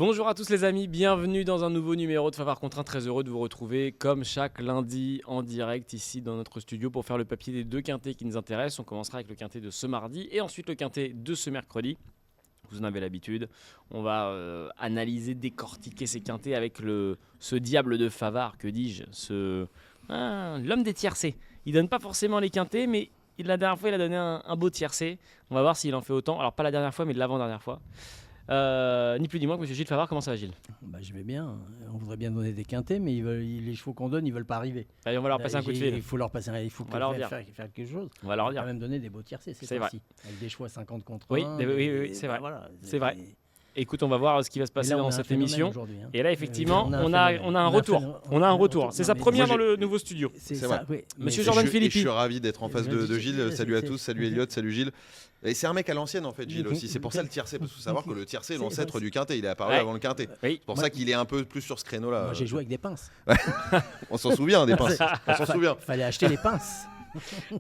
Bonjour à tous les amis, bienvenue dans un nouveau numéro de Favard contre 1. Très heureux de vous retrouver comme chaque lundi en direct ici dans notre studio pour faire le papier des deux quintés qui nous intéressent. On commencera avec le quintet de ce mardi et ensuite le quintet de ce mercredi. Vous en avez l'habitude, on va analyser, décortiquer ces quintets avec ce diable de Favard, que dis-je, l'homme des tiercés. Il donne pas forcément les quintets, mais la dernière fois il a donné un beau tiercé. On va voir s'il en fait autant, alors pas la dernière fois mais l'avant-dernière fois. Ni plus ni moins que M. Gilles Favard. Comment ça va, Gilles? Je vais bien. On voudrait bien donner des quintés, mais les chevaux qu'on donne, ils veulent pas arriver. Allez, on va leur passer un coup de fil. Il faut leur passer il faut faire quelque chose. On va leur dire. Quand même donner des beaux tiercés, c'est vrai. Avec des choix 50 contre 1. Oui, c'est vrai. Voilà, c'est vrai. Écoute, on va voir ce qui va se passer dans cette émission. Hein. Et là, effectivement, on a un retour. On a un retour. C'est sa première dans le nouveau studio. C'est ça, oui. Monsieur Jordan Philippi. Je suis ravi d'être en face de Gilles. Salut à tous, salut Elliot, salut Gilles. Et c'est un mec à l'ancienne en fait, Gilles aussi. C'est pour ça le tiercé, parce qu'il faut savoir que le tiercé est l'ancêtre du quintet. Il est apparu avant le quintet. C'est pour ça qu'il est un peu plus sur ce créneau-là. Moi, j'ai joué avec des pinces. On s'en souvient des pinces. On s'en souvient. Fallait acheter les pinces.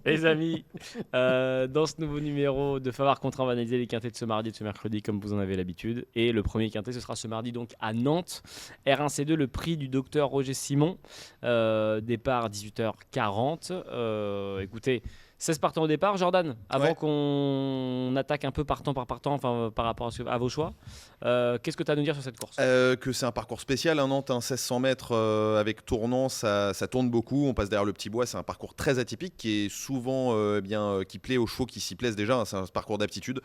Les amis, dans ce nouveau numéro de Favard contre 1, on va analyser les quintets de ce mardi et de ce mercredi comme vous en avez l'habitude. Et le premier quintet, ce sera ce mardi donc à Nantes. R1C2, le prix du docteur Roger Simon. Départ 18h40. Écoutez, 16 partants au départ. Jordan, avant qu'on attaque un peu partant par partant, enfin, par rapport à vos choix, qu'est-ce que tu as à nous dire sur cette course? Que c'est un parcours spécial, Nantes, 1600 mètres avec tournant, ça tourne beaucoup, on passe derrière le petit bois, c'est un parcours très atypique qui est souvent qui plaît aux chevaux qui s'y plaisent déjà, c'est un parcours d'aptitude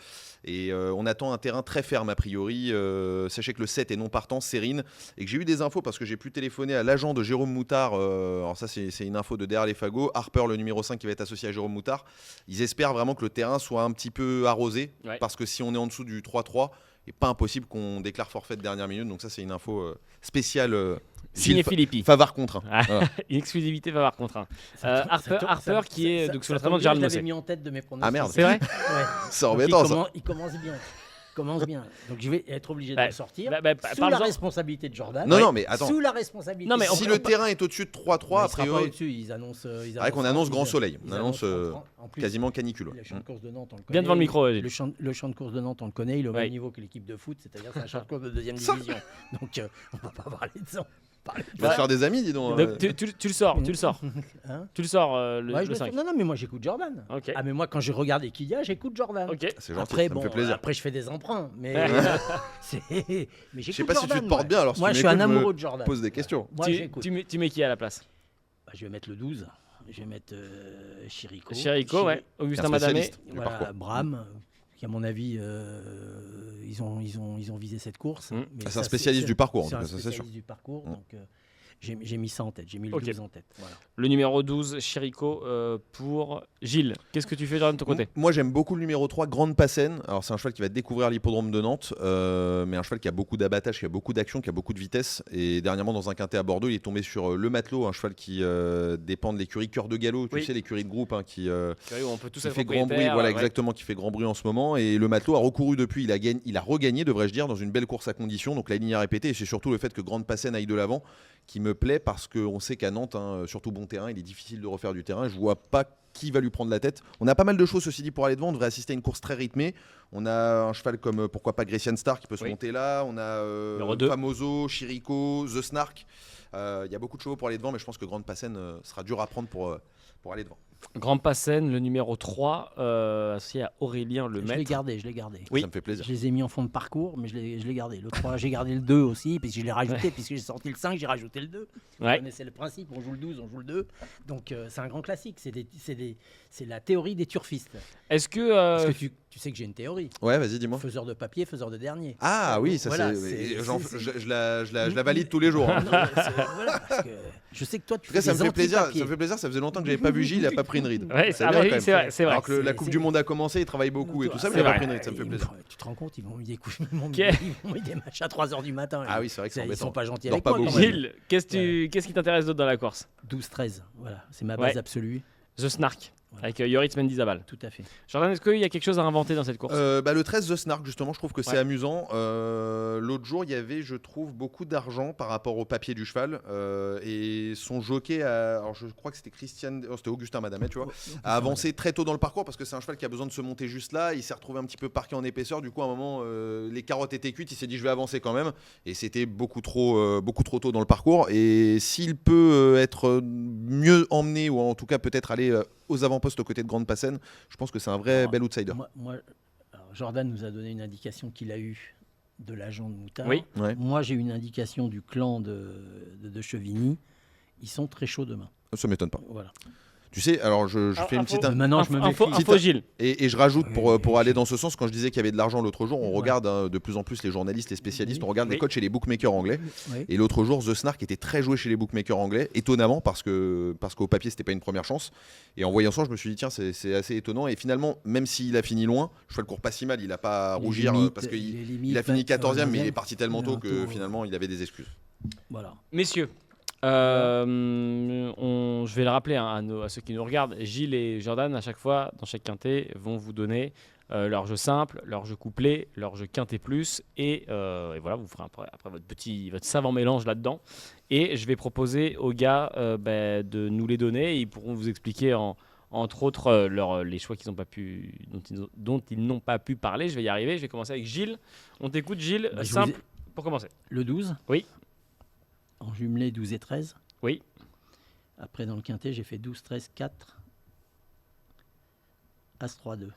et on attend un terrain très ferme a priori. Sachez que le 7 est non partant, Sérine, et que j'ai eu des infos parce que j'ai pu téléphoner à l'agent de Jérôme Moutard, alors ça c'est une info de derrière les fagots, Harper le numéro 5 qui va être associé à Jérôme Moutard. Ils espèrent vraiment que le terrain soit un petit peu arrosé, parce que si on est en dessous du 3-3, il n'est pas impossible qu'on déclare forfait de dernière minute. Donc ça, c'est une info spéciale. Signé Philippi. Favard contre 1. Voilà. Une exclusivité Favard contre 1. Harper qui est donc sur le traitement de Gérald Mossé. Je l'avais mis en tête de mes pronostics. Ah merde. C'est vrai. C'est embêtant ça. Il commence bien. Donc je vais être obligé de le sortir sous la responsabilité de Jordan. Non, mais attends. Sous la responsabilité. Non, mais si le terrain est au-dessus de 3-3, a priori. Au-dessus, ils annoncent. C'est qu'on annonce grand soleil. On annonce quasiment canicule. Le champ de course de Nantes, on le connaît. Bien devant le micro. Le champ de course de Nantes, on le connaît. Il est au même niveau que l'équipe de foot, c'est-à-dire c'est un champ de course de deuxième division. Donc on va pas parler de ça. Tu vas te faire des amis, dis donc. Donc, tu le sors. Hein, tu le sors le 5. Non, mais moi j'écoute Jordan. Okay. Ah, mais moi quand je regarde Equidia, j'écoute Jordan. Okay. C'est gentil, après, ça me fait plaisir. Après, je fais des emprunts. Mais je sais pas si tu te portes bien alors. Moi, je suis un amoureux de Jordan. Pose des questions. Moi, tu mets qui à la place? Je vais mettre le 12. Je vais mettre Chirico. Augustin Madamé. Voilà, Bram. Qui à mon avis, ils ont visé cette course. C'est un spécialiste du parcours. C'est un spécialiste du parcours, donc j'ai mis ça en tête, j'ai mis le 12 en tête. Voilà. Le numéro 12, Chirico, pour Gilles. Qu'est-ce que tu fais, Jordan, de ton côté? Moi, j'aime beaucoup le numéro 3, Grande Passène. Alors, c'est un cheval qui va découvrir l'hippodrome de Nantes, mais un cheval qui a beaucoup d'abattage, qui a beaucoup d'action, qui a beaucoup de vitesse. Et dernièrement, dans un quintet à Bordeaux, il est tombé sur Le Matelot, un cheval qui dépend de l'écurie Cœur de Galop, tu sais, l'écurie de groupe qui on peut tous fait grand bruit, exactement, qui fait grand bruit en ce moment. Et Le Matelot a recouru depuis, il a regagné, devrais-je dire, dans une belle course à condition. Donc, la ligne a répété, et c'est surtout le fait que Grande Passène aille de l'avant qui me plaît, parce qu'on sait qu'à Nantes, surtout bon terrain, il est difficile de refaire du terrain. Je vois pas qui va lui prendre la tête. On a pas mal de choses, ceci dit, pour aller devant. On devrait assister à une course très rythmée. On a un cheval comme, pourquoi pas, Grecian Star qui peut se monter là. On a Famoso, Chirico, The Snark. Il y a beaucoup de chevaux pour aller devant, mais je pense que Grande Passène sera dur à prendre pour aller devant. Grande Passène, le numéro 3, associé à Aurélien Lemaître. Je l'ai gardé. Oui. Ça me fait plaisir. Je les ai mis en fond de parcours, mais je l'ai gardé. Le 3, j'ai gardé le 2 aussi, puisque je l'ai rajouté, puisque j'ai sorti le 5, j'ai rajouté le 2. Vous connaissez le principe, on joue le 12, on joue le 2. Donc c'est un grand classique, c'est la théorie des turfistes. Est-ce que... Parce que tu sais que j'ai une théorie. Ouais, vas-y, dis-moi. Faiseur de papier, faiseur de dernier. Ah oui, ça voilà, je la valide tous les jours. Non, voilà, parce que je sais que toi, tu fais ça des me fait plaisir. anti-papiers. Ça me fait plaisir. Ça faisait longtemps que j'avais pas vu Gilles, il a pas pris une ride. Ouais, c'est vrai. Alors que la Coupe du Monde a commencé, il travaille beaucoup et tout ça, mais il a pas pris une ride. Ça me fait plaisir. Tu te rends compte, ils m'ont mis des coups, ils m'ont mis des matchs à 3h du matin. Ah oui, c'est vrai que c'est embêtant. Ils sont pas gentils avec moi. Gilles, qu'est-ce qui t'intéresse d'autre dans la course? 12-13, voilà, c'est ma base absolue. The Snark. Voilà. Avec Yoritz Mendizabal. Tout à fait. Jordan, est-ce qu'il y a quelque chose à inventer dans cette course? Le 13 The Snark, justement, je trouve que c'est Ouais. amusant. L'autre jour, il y avait, je trouve, beaucoup d'argent par rapport au papier du cheval. Et son jockey, alors je crois que c'était c'était Augustin Madamet, tu vois, a avancé très tôt dans le parcours parce que c'est un cheval qui a besoin de se monter juste là. Il s'est retrouvé un petit peu parqué en épaisseur. Du coup, à un moment, les carottes étaient cuites. Il s'est dit, je vais avancer quand même. Et c'était beaucoup trop tôt dans le parcours. Et s'il peut être mieux emmené, ou en tout cas peut-être aller aux avant-postes aux côtés de Grande Passène, je pense que c'est un vrai bel outsider. Alors, Jordan nous a donné une indication qu'il a eue de l'agent de Moutard. Oui. Ouais. Moi, j'ai une indication du clan de Chevigny. Ils sont très chauds demain. Ça m'étonne pas. Voilà. Tu sais, alors je fais une petite Maintenant, je me méfie. Info Gilles. et je rajoute Oui, pour oui, aller dans ce sens, quand je disais qu'il y avait de l'argent l'autre jour, on Ouais. regarde de plus en plus les journalistes, les spécialistes, Oui. on regarde les Oui. coachs et les bookmakers anglais. Oui. Et l'autre jour, The Snark était très joué chez les bookmakers anglais, étonnamment parce qu'au papier c'était pas une première chance. Et en voyant ça, je me suis dit tiens, c'est assez étonnant. Et finalement, même s'il a fini loin, je fais le cours pas si mal, il a pas à Les rougir limites, parce les qu'il limites, a fini 14e, mais il est 15e. parti tellement tôt que Tôt, finalement il avait des excuses. Voilà. Messieurs, je vais le rappeler à ceux qui nous regardent. Gilles et Jordan, à chaque fois, dans chaque quintet, vont vous donner leur jeu simple, leur jeu couplé, leur jeu quintet plus. Et voilà, vous ferez après votre savant mélange là-dedans. Et je vais proposer aux gars de nous les donner. Et ils pourront vous expliquer entre autres les choix qu'ils n'ont pas pu, dont ils n'ont pas pu parler. Je vais y arriver. Je vais commencer avec Gilles. On t'écoute, Gilles. Bah, je simple vous pour commencer. Le 12. Oui. En jumelé, 12 et 13. Oui. Après, dans le quintet, j'ai fait 12, 13, 4. As 3, 2.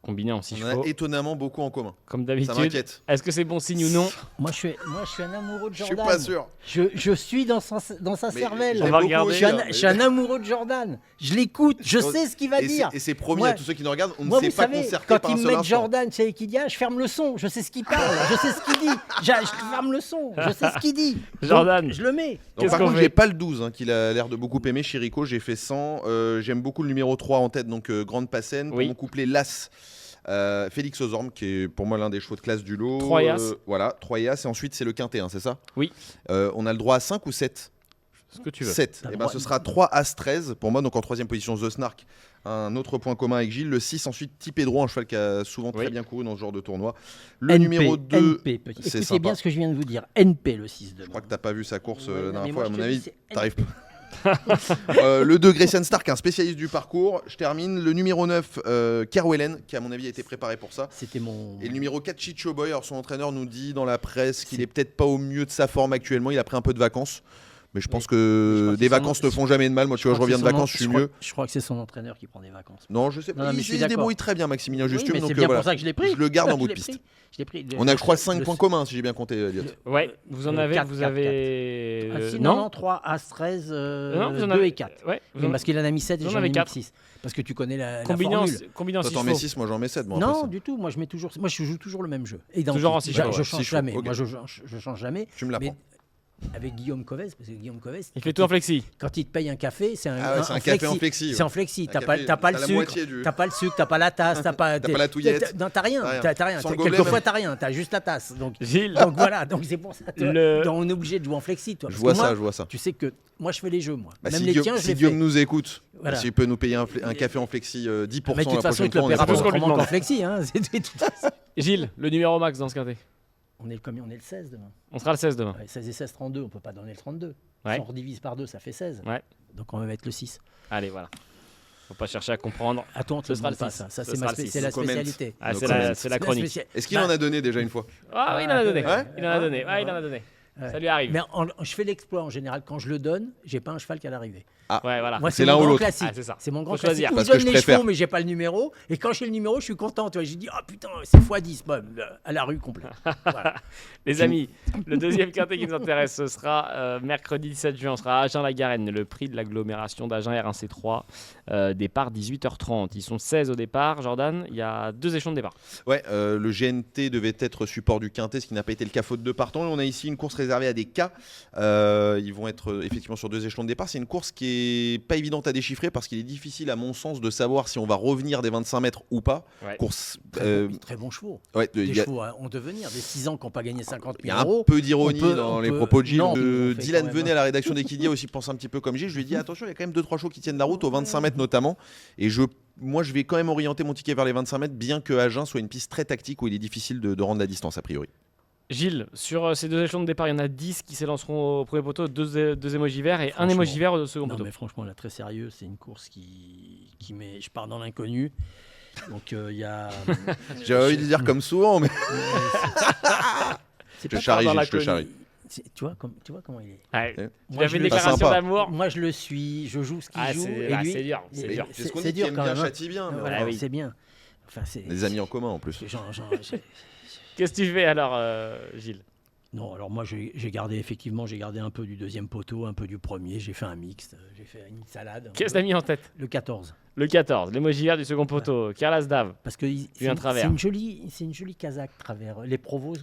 Combiné en 6 On a chevaux. étonnamment beaucoup en commun. Comme Ça d'habitude. m'inquiète. Est-ce que c'est bon signe ou non? Moi, je suis un amoureux de Je suis Jordan. pas sûr. Je suis dans sa Mais cervelle. On j'aime va beaucoup regarder. Je suis, aussi, un, hein, je suis un amoureux de Jordan. Je l'écoute. Je Donc, sais ce qu'il va dire. Et c'est promis Moi- à tous ceux qui nous regardent, on Moi, ne vous s'est pas savez, concerté quand par ils un me seul mettent instant. Jordan, tu sais qu'il dit, je ferme le son. Je sais ce qu'il parle. Je sais ce qu'il dit. Je ferme le son. Je sais ce qu'il dit. Donc, Jordan. je le mets. Donc, Qu'est-ce par qu'on contre, fait j'ai pas le 12, hein, qu'il a l'air de beaucoup aimer. Chirico, j'ai fait 100. J'aime beaucoup le numéro 3 en tête, donc Grande Passène. Pour Oui. mon couplet, l'As. Félix Ozorm, qui est pour moi l'un des chevaux de classe du lot. 3 et As. Voilà, 3 et As. Et ensuite, c'est le quintet, hein, c'est ça? Oui. On a le droit à 5 ou 7? Ce que tu veux. 7. T'as Et le ben, droit- ce sera 3 As 13 pour moi, donc en troisième position The Snark. Un autre point commun avec Gilles. Le 6, ensuite Tipedro, un cheval qui a souvent très Oui. bien couru dans ce genre de tournoi. Le NP, numéro 2, NP, petit. c'est Écoutez sympa. bien ce que je viens de vous dire. NP, le 6 de Je crois que t'as pas vu sa course la Ouais, dernière mais fois, moi, à je mon te dis, avis, c'est t'arrives pas. Le 2, Grecian Stark, un spécialiste du parcours. Je termine. Le numéro 9, Kerwellen, qui à mon avis a été préparé pour ça. C'était mon. Et le numéro 4, Chicho Boy. Alors son entraîneur nous dit dans la presse qu'il est peut-être pas au mieux de sa forme actuellement. Il a pris un peu de vacances. Mais je pense Je que crois que des c'est vacances son- ne font jamais de mal. Moi, tu vois, je crois que reviens de c'est son vacances, en- je suis crois- mieux. Je crois que c'est son entraîneur qui prend des vacances. Non, je sais Non, pas. mais je Il suis se d'accord. débrouille très bien, Maximilien Oui, Justium. mais donc c'est bien voilà. pour ça que je l'ai pris. Je le garde en Je bout de l'ai piste. pris. Je l'ai pris. On a, je crois, 5 points communs, si j'ai bien compté, Elliot. Ouais, vous en Le avez. 4, Vous 4, avez. Ah, si, non, non, 3, As 13, Non, vous en 2 avez- et 4. Ouais, vous Oui, en- parce qu'il en a mis 7 et vous en j'en ai avez mis 4. 6. Parce que tu connais la combiné en formule. combiné en Toi, 6 t'en mets chevaux. 6, moi j'en mets 7. Bon, après, Non, ça. du tout. Moi, je joue toujours le même jeu. Et dans Toujours tout. en six Je- chevaux, Je ouais. change 6 chevaux, jamais. ok. Moi, je change jamais. Tu me l'apprends. Mais avec Guillaume Covès, parce que Guillaume Covès, Il fait tout en flexi. quand il te paye un café, c'est un, Ah ouais, c'est un café en flexi, C'est ouais. en flexi. Un T'as pas, café, t'as pas le t'as la sucre. moitié du- T'as pas le sucre, t'as pas la tasse, t'as pas pas la touillette. Non, t'as rien. T'as rien. T'as rien. Sans le gobelet, Quelquefois, même. t'as rien. T'as juste la tasse. Donc Gilles, voilà. Donc c'est pour ça. Le- On est obligé de jouer en flexi, toi. Je Parce vois que moi, ça, je vois ça. Tu sais que moi, je fais les jeux, moi. Bah, Même si les Guillaume, tiens, je si les Guillaume fais. nous écoute, Voilà. s'il peut nous payer un café en flexi 10% Mais de la toute façon, prochaine il te le fois, on est paiera pas ce qu'on pas lui autrement demande. qu'en flexi. Hein. C'est de toute façon. Gilles, le numéro max dans ce quintet. On est le combien? On est le 16 demain. On sera le 16 demain. Ouais, 16 et 16, 32. On peut pas donner le 32. Ouais. Si on redivise par 2, ça fait 16. Ouais. Donc on va mettre le 6. Allez, voilà. Faut pas chercher à comprendre. À toi, on te Ce le sera demande le pas, 6. ça. Ça, Ce c'est sera ma le 6. c'est la No comment. spécialité. Ah, No c'est comment. la C'est chronique. Est-ce qu'il en a donné déjà une fois? Ah oui, il en a donné. Ouais. Il en a donné. Ouais, il en a donné. Ouais. Ça lui arrive. Mais je fais l'exploit en général. Quand je le donne, j'ai pas un cheval qui a l'arrivée. Ouais, voilà. Moi, C'est c'est l'un mon ou grand l'autre. classique. Ah, c'est ça. C'est mon grand Faut choisir. classique. Où Parce je que donne je les préfère. chevaux, mais j'ai pas le numéro. Et quand j'ai le numéro, je suis content. J'ai dit, oh putain, c'est x10. Bon, à la rue complète. Voilà. Les amis, le deuxième quintet qui nous intéresse, ce sera mercredi 17 juin. On sera à Agen-la-Garenne, le prix de l'agglomération d'Agen R1C3. Départ 18h30. Ils sont 16 au départ. Jordan, il y a 2 échelons de départ. Ouais, le GNT devait être support du quintet, ce qui n'a pas été le cas faute de partant. Et on a ici une course réservée à des cas. Ils vont être effectivement sur 2 échelons de départ. C'est une course qui est pas évidente à déchiffrer parce qu'il est difficile, à mon sens, de savoir si on va revenir des 25 mètres ou pas. Ouais. Course, Très bons chevaux. ouais, Des chevaux en devenir, des 6 ans qui n'ont pas gagné 50 il y 000 a un euros. peu d'ironie on peut- dans on les peut- propos de Gilles. non, on fait Dylan quand même venait à la rédaction d'Equidia aussi pense un petit peu comme Gilles. Je lui ai dit attention, il y a quand même 2-3 chevaux qui tiennent la route aux 25 mètres notamment. Et moi, je vais quand même orienter mon ticket vers les 25 mètres, bien que Agen soit une piste très tactique où il est difficile de rendre la distance a priori. Gilles, sur ces 2 échelons de départ, il y en a 10 qui s'élanceront au premier poteau, 2 émojis verts et un Franchement. émoji vert au second Non, poteau. mais franchement, là, très sérieux, c'est une course qui met. Je pars dans l'inconnu. Donc, il y a. J'ai envie de dire comme souvent, mais C'est Je pas charrie, dans Gilles, la je te charrie. Tu vois comment il est. Ouais. Ouais. Tu Moi, as je fait une le- Pas déclaration sympa. d'amour. Moi, je le suis, je joue ce qu'il Ah, joue. c'est Et lui, c'est dur. C'est dur. c'est ce qu'on c'est dit, dur qui aime quand bien même, hein. châtie bien. mais Voilà, Ah oui. c'est bien. Enfin, c'est Des amis en commun en plus. Qu'est-ce que tu fais alors, Gilles? Non, alors moi j'ai gardé un peu du deuxième poteau, un peu du premier, j'ai fait un mixte, j'ai fait une salade. Qu'est-ce que t'as mis en tête? Le 14. Le 14, l'émoji vert du second poteau, Carlas Dav. Parce que Tu as un travers. c'est une jolie casaque travers. Les Provos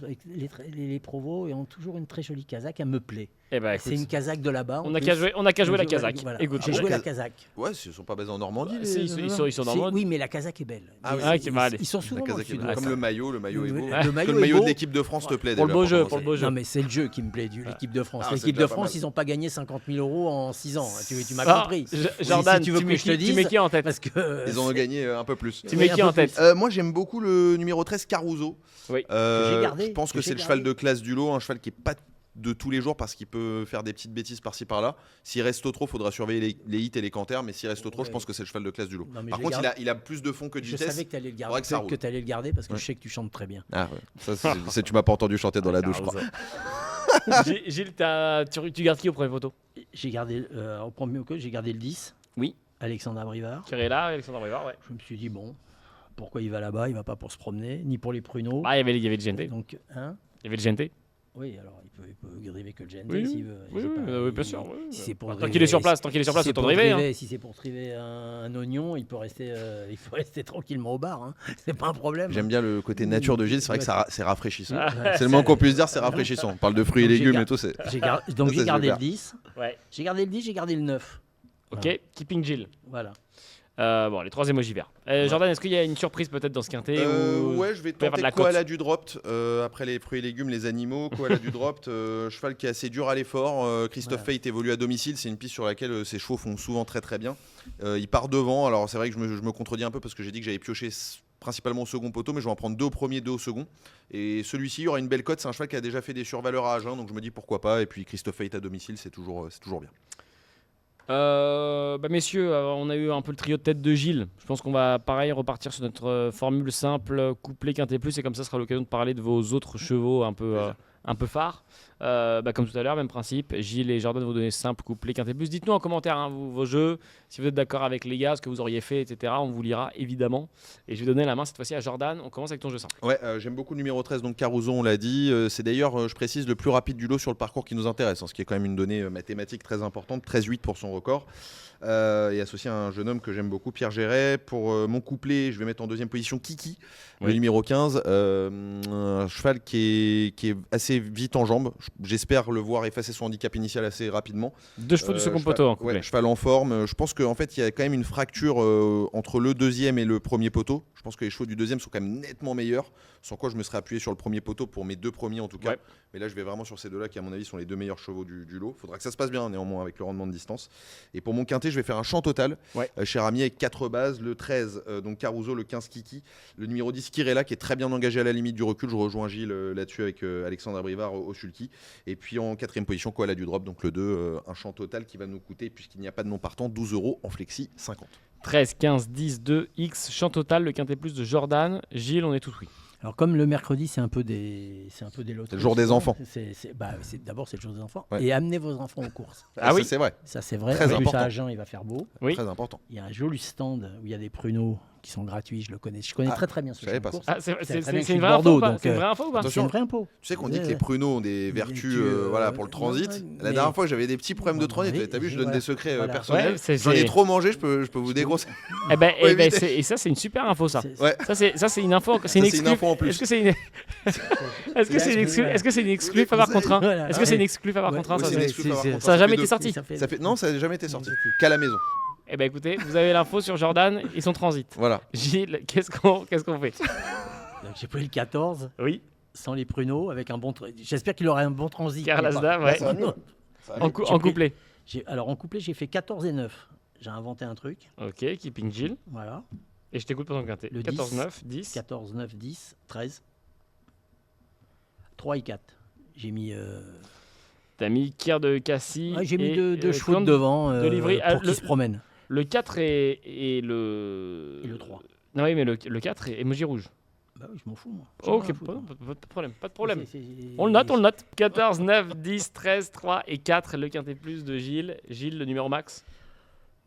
ont toujours une très jolie casaque, elle me plaît. Eh ben, C'est écoute, une casaque de là-bas. on n'a qu'à jouer la casaque. Voilà. Écoute, J'ai Ah, joué la la casaque. Ouais, ils sont pas basés en Normandie. Bah, si, ils sont dans le mode. Oui, mais la casaque est belle. Ah oui. Ah, ok, bah, allez. Ils sont La souvent dans le casaque est sud. belle. Comme le maillot est beau. Le Est-ce que maillot le est maillot beau. de l'équipe de France te plaît Pour le déjà, beau jeu, commencer pour le beau jeu. Non, mais c'est le jeu qui me plaît, l'équipe de France. Ah, c'est L'équipe déjà de pas France, mal. ils n'ont pas gagné 50 000 euros en 6 ans. Tu m'as Ah, compris. Jordan, Si tu veux que je te tu dise, mets qui en tête? Parce que Ils ont gagné un peu plus. Tu mets qui en tête? Moi, j'aime beaucoup le numéro 13, Caruso. Oui. Que j'ai gardé, Je pense que que c'est j'ai le cheval gardé. de classe du lot, un cheval qui est pas de tous les jours parce qu'il peut faire des petites bêtises par-ci par-là. S'il reste au trop, il faudra surveiller les hits et les canters, mais s'il reste au trop, je Ouais. pense que c'est le cheval de classe du lot. Non, mais Par je contre, les il a plus de fond que de je vitesse. savais que tu allais le Faudrait garder, que ça roule. t'allais le garder parce que Ouais. je sais que tu chantes très bien. Ah ouais. Ça, tu m'as pas entendu chanter dans la douche, je crois. Gilles, tu gardes qui au premier poteau? J'ai gardé au premier coup, j'ai gardé le 10. Oui. Alexandre Abrivard. Kirella, Alexandre Rivard, ouais. Je me suis dit bon, pourquoi il va là-bas? Il va pas pour se promener, ni pour les pruneaux. Ah, il y avait le Gente. Donc, hein? Il y avait le Gente. Oui, alors il peut driver que le Gente Oui, s'il veut. oui, C'est oui, pas- oui, bien sûr. oui. Si c'est pour Tant driver- qu'il est sur place, si autant driver. Hein. Si c'est pour driver un oignon, il peut rester tranquillement au bar. Hein. C'est pas un problème. J'aime bien le côté nature de Gilles, c'est vrai que c'est rafraîchissant. Ah, Ouais, C'est le moins qu'on puisse dire, c'est rafraîchissant. On parle de fruits et Donc, j'ai légumes gar- et tout. C'est... Donc Ça, j'ai c'est gardé super. le 10. Ouais. J'ai gardé le 10, j'ai gardé le 9. Ok, keeping Gilles. Voilà. Bon, les 3 émojis verts. Jordan, est-ce qu'il y a une surprise peut-être dans ce quintet ou... Ouais, je vais peut y avoir tenter de la Koala du Dropt. Après les fruits et légumes, les animaux, Koala du Dropt, cheval qui est assez dur à l'effort. Christophe Voilà. Fate évolue à domicile, c'est une piste sur laquelle ces chevaux font souvent très très bien. Il part devant, alors c'est vrai que je me contredis un peu parce que j'ai dit que j'avais pioché principalement au second poteau, mais je vais en prendre 2 au premier, 2 au second. Et celui-ci, il y aura une belle cote, c'est un cheval qui a déjà fait des survaleurs à Agen, donc je me dis pourquoi pas. Et puis Christophe Fate à domicile, c'est toujours bien. Messieurs, on a eu un peu le trio de tête de Gilles. Je pense qu'on va pareil repartir sur notre formule simple, couplet quintet plus, et comme ça sera l'occasion de parler de vos autres chevaux un peu phares. Comme tout à l'heure, même principe. Gilles et Jordan vont donner simple, couplet, quintet plus. Dites-nous en commentaire vos jeux, si vous êtes d'accord avec les gars, ce que vous auriez fait, etc. On vous lira évidemment. Et je vais donner la main cette fois-ci à Jordan. On commence avec ton jeu simple. Ouais, j'aime beaucoup le numéro 13, donc Caruso, on l'a dit. C'est d'ailleurs, je précise, le plus rapide du lot sur le parcours qui nous intéresse, ce qui est quand même une donnée mathématique très importante, 13,8 pour son record. Et associé à un jeune homme que j'aime beaucoup, Pierre Géret. Pour mon couplet, je vais mettre en deuxième position Kiki, le Oui. numéro 15. Un cheval qui est assez vite en jambes. J'espère le voir effacer son handicap initial assez rapidement. 2 chevaux du second Cheval- poteau en couplet. Ouais, cheval en forme. Je pense qu'en fait, il y a quand même une fracture entre le deuxième et le premier poteau. Je pense que les chevaux du deuxième sont quand même nettement meilleurs. Sans quoi, je me serais appuyé sur le premier poteau pour mes 2 premiers en tout cas. Ouais. Mais là, je vais vraiment sur ces 2-là qui, à mon avis, sont les 2 meilleurs chevaux du lot. Il faudra que ça se passe bien, néanmoins, avec le rendement de distance. Et pour mon quintet, je vais faire un champ total. Ouais. Cher ami, avec 4 bases. Le 13, donc Caruso, le 15, Kiki. Le numéro 10, Kirella, qui est très bien engagé à la limite du recul. Je rejoins Gilles là-dessus avec Alexandre Abrivard au sulky. Et puis en 4e position, Koala du Drop. Donc le 2, un champ total qui va nous coûter, puisqu'il n'y a pas de non partant, 12 € en flexi 50. 13, 15, 10, 2, X, champ total, le quintet plus de Jordan. Gilles, on est tout oui. Alors comme le mercredi, c'est un peu des loteries. C'est le jour des enfants. D'abord, c'est le jour des enfants. Ouais. Et amenez vos enfants aux courses. Ah oui. c'est vrai. Ça, c'est vrai. Très En plus, important. à Agen, il va faire beau. Oui. Très important. Il y a un joli stand où il y a des pruneaux qui sont gratuits. Je le connais. Je connais très bien ce champ savais de pas course. Ah, c'est C'est très bien que je une suis de vraie info Bordeaux, ou pas donc, C'est une vraie info ou pas attention. C'est une vraie info. Tu sais qu'on dit que les pruneaux ont des vertus voilà, pour le transit. La dernière fois, j'avais des petits problèmes de transit. Oui, T'as vu, je donne voilà. des secrets Voilà. personnels. Ouais, J'en ai trop mangé, je peux vous dégrosser. Et ça, c'est une super info, ça. C'est- Ouais. Ça, c'est une info. C'est une Ça, c'est une exclue. info en plus. Est-ce que c'est une. Est-ce que c'est une exclue Est-ce que c'est une exclue faveur contre un Voilà. Est-ce que c'est une exclue faveur contre un Oui, ça, c'est une c'est- exclue faveur contre Ça a un. jamais Ça été fait sorti. Ça fait... Non, ça n'a jamais été sorti. Ça fait- Qu'à la maison. Eh ben écoutez, vous avez l'info sur Jordan et son transit. Voilà. Gilles, qu'est-ce qu'on fait? Donc, j'ai pris le 14 Oui, sans les pruneaux avec un bon. J'espère qu'il aura un bon transit. Car mais Lasda, pas- ouais. Ça va mieux. Ça va en mieux. couplet. Alors en couplet, j'ai fait 14 et 9. J'ai inventé un truc. Ok, keeping Gilles. Voilà. Et je t'écoute pour ton quintet. Le 14, 10. 9, 10. 14, 9, 10, 13. 3 et 4. J'ai mis, T'as mis Kier de Cassis. j'ai mis et, deux chevaux Clone de devant de Livry. pour qu'ils se promènent. Le 4 et le. Et le 3. Non, oui, mais le 4 est emoji rouge. Bah oui, je m'en fous, moi. Ok, pas de problème, pas de problème. On le note. 14, 9, 10, 13, 3 et 4, le quintet plus de Gilles. Gilles, le numéro max.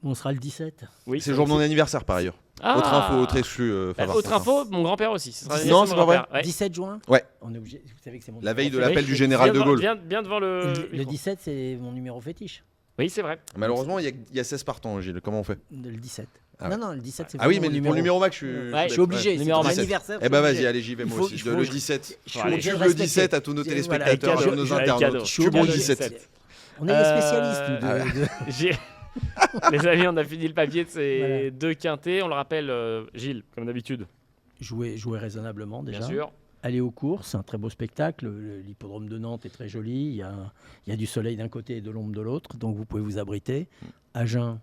On sera le 17. Oui. C'est le jour de mon anniversaire par ailleurs. Ah. Autre info, autre exclu. Autre info, mon grand-père aussi. Ce sera Non, l'anniversaire c'est de pas mon vrai. grand-père. Ouais. 17 juin. Ouais. On est obligé. Vous savez que c'est mon La veille de numéro l'appel fétiche. du général de Gaulle. Bien devant le. Le micro. 17, c'est mon numéro fétiche. Oui, c'est vrai. Malheureusement, il y a 16 partants, Gilles. Comment on fait? Le 17. Ah ouais. Non, le 17, c'est Ah oui, vraiment mais mon pour le numéro max, je suis. Ouais, Je suis obligé. Ouais. C'est Numéro ton max. anniversaire. Eh ben vas-y, allez, j'y vais moi Il faut- aussi. il faut- Le 17. je suis Allez, obligé Je de le respecter. 17 à tous nos C'est- téléspectateurs, voilà, à nos cadeau. internautes. Je suis Tu bon obligé. 17. On est des spécialistes. nous, Ah J'ai- Les amis, on a fini le papier de ces Voilà. deux quintés. On le rappelle, Gilles, comme d'habitude. Jouer raisonnablement déjà. Bien sûr. Aller aux courses, c'est un très beau spectacle. L'hippodrome de Nantes est très joli. Il y a du soleil d'un côté et de l'ombre de l'autre, donc vous pouvez vous abriter. Agen,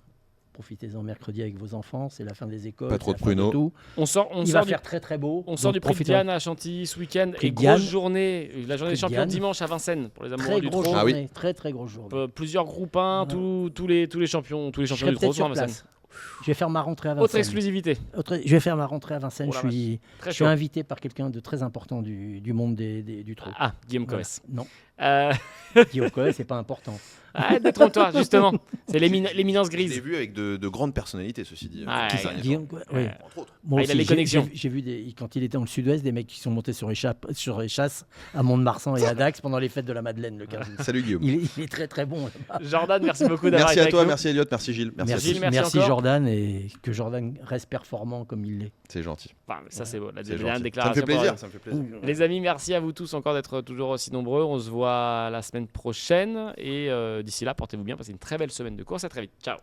profitez-en mercredi avec vos enfants. C'est la fin des écoles. Pas trop c'est de la fin pruneaux. tout. On sort Il va du faire très très beau. On sort donc du prix de profitez-en. Diane à Chantilly ce week-end Prix et de grosse Diane. journée. La journée des Prix de champions Diane. dimanche à Vincennes pour les amoureux Très du grosse trot. Ah oui. journée, très grosse journée. Plusieurs groupes 1, Ouais. tous les champions Je du serai trot peut-être sont à sur Vincennes. place. Je vais faire ma rentrée à Autre Vincennes. exclusivité. Je vais faire ma rentrée à Vincennes. Oh la je suis Très je suis chaud. invité par quelqu'un de très important du monde du trot. Ah, Guillaume Voilà. Coes. Non, Euh, Guillaume Coes, c'est pas important. Arrête de tromper-toi, justement. C'est l'éminence Je l'ai grise. vu avec de grandes personnalités, ceci dit. Ah, ces ouais. derniers Guillaume temps. Coes, oui. Entre autres. Moi Ah, il a aussi, les connexions. J'ai vu quand il était dans le sud-ouest des mecs qui sont montés sur les chasses à Mont-de-Marsan et à Dax pendant les fêtes de la Madeleine le 15 août. Salut Guillaume. Il est très très bon. là-bas. Jordan, merci beaucoup d'avoir Merci été à avec toi, nous. merci Elliot, merci Gilles. Merci à Merci, Gilles, merci merci encore. Jordan et que Jordan reste performant comme il l'est. C'est gentil. Enfin, ça, c'est beau. La C'est dernière gentil. Ça me déclaration. fait plaisir. pour- Ça me fait plaisir. Les amis, merci à vous tous encore d'être toujours aussi nombreux. On se voit la semaine prochaine. Et d'ici là, portez-vous bien. Passez une très belle semaine de course. À très vite. Ciao.